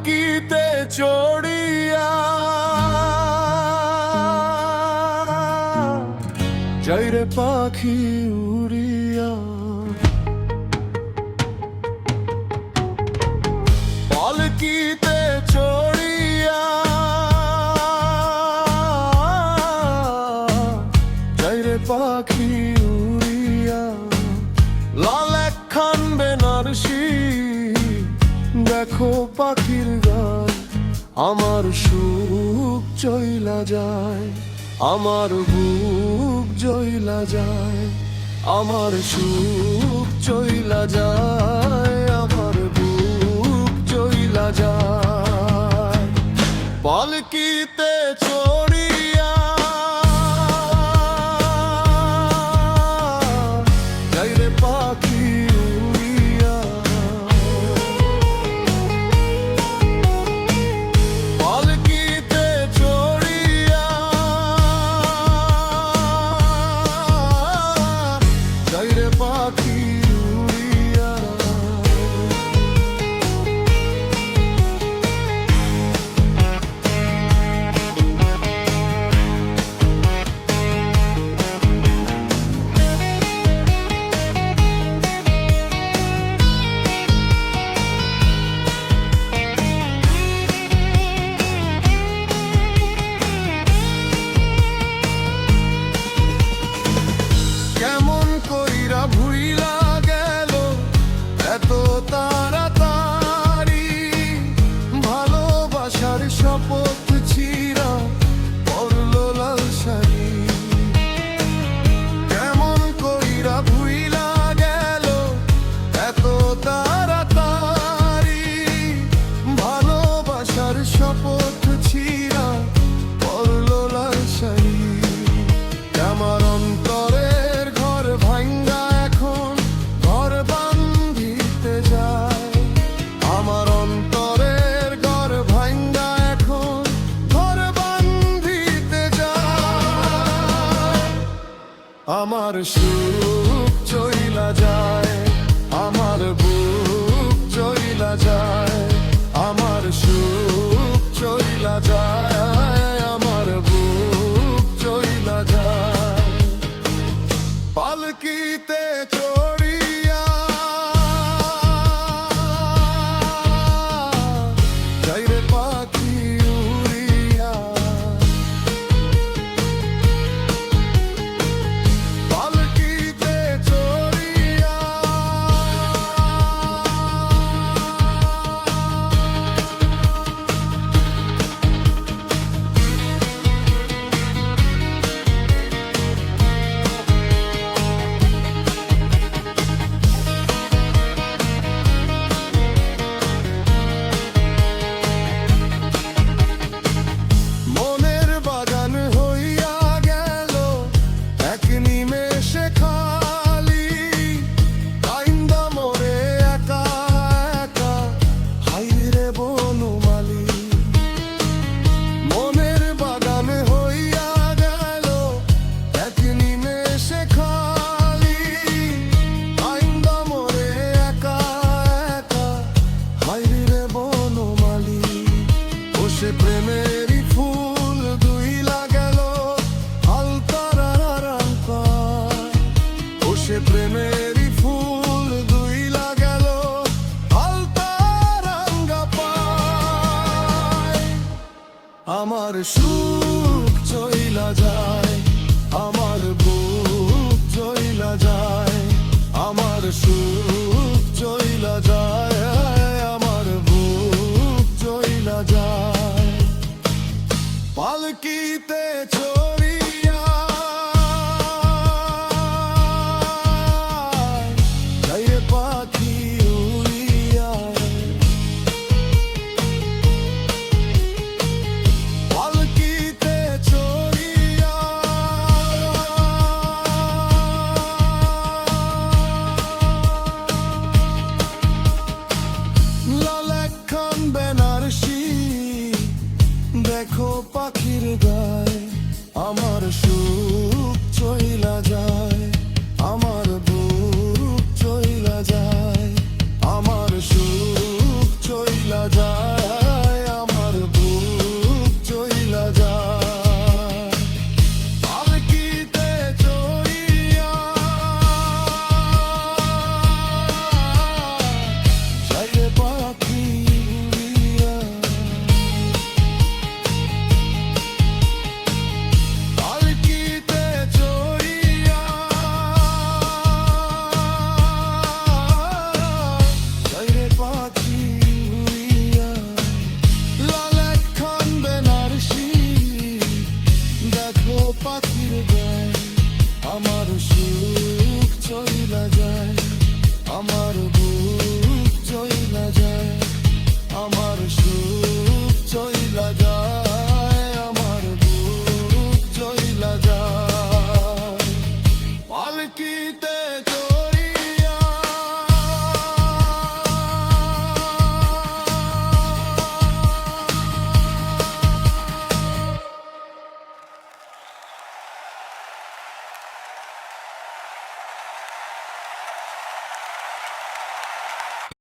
পালকিতে চড়িয়া যাই রে পাখি উড়িয়া, পালকিতে চড়িয়া যাই রে পাখি উড়িয়া, লাল একখান বেনারসি দেখো পাখির গায়, আমার সুখ চইলা যায়, আমার বুক জইলা যায়, আমার সুখ চইলা যায়, আমার বুক চইলা যায়। পালকিতে চড়িয়া যাই রে পাখি উড়িয়া, পালকিতে চড়িয়া যাই রে পাখি উড়িয়া। কেমন কইরা ভুইলা গেল এত তাড়াতাড়ি, ভালোবাসার শপথ ছিঁড়া পরলো লাল শাড়ি। কেমন কইরা ভুইলা গেল এত তাড়াতাড়ি, ভালোবাসার শপথ ছিঁড়া পরলো লাল শাড়ি। আমার অন্তরের ঘর ভাঙ্গা এখন ঘর বান্ধিতে যায়, আমার অন্তরের ঘর ভাঙ্গা এখন ঘর বান্ধিতে যায়। আমার সুখ চইলা যায়, আমার বুক চইলা যায়, আমার সুখ চইলা যায়, আমার বুক চইলা যায়। পালকিতে চড়িয়া যাই রে পাখি উড়িয়া, পালকিতে চড়িয়া মনের বাগান হইয়া গেল এক নিমেষে খালি, কাইন্দা মোরে একা একা হাইরে বনমালী। মনের বাগান হইয়া গেল এক নিমেষে খালি, কাইন্দা মোরে একা একা হাইরে বনমালী। ও সে প্রেমেরই ফুল দুইলা গেল আলতারার পায়, ও সে প্রেমেরই ফুল দুইলা গেল আলতারাঙ্গা পায়। আমার সুখ চইলা যায়, আমার বুক চইলা যায়, আমার সুখ চইলা যায়, আমার বুক চইলা যায়। পালকিতে চড়িয়া যাই রে পাখি উড়িয়া, পালকিতে সুখ চইলা যায়, আমার বুক চইলা যায়, আমার সুখ চইলা যায়, আমার বুক চইলা যায়। পালকিতে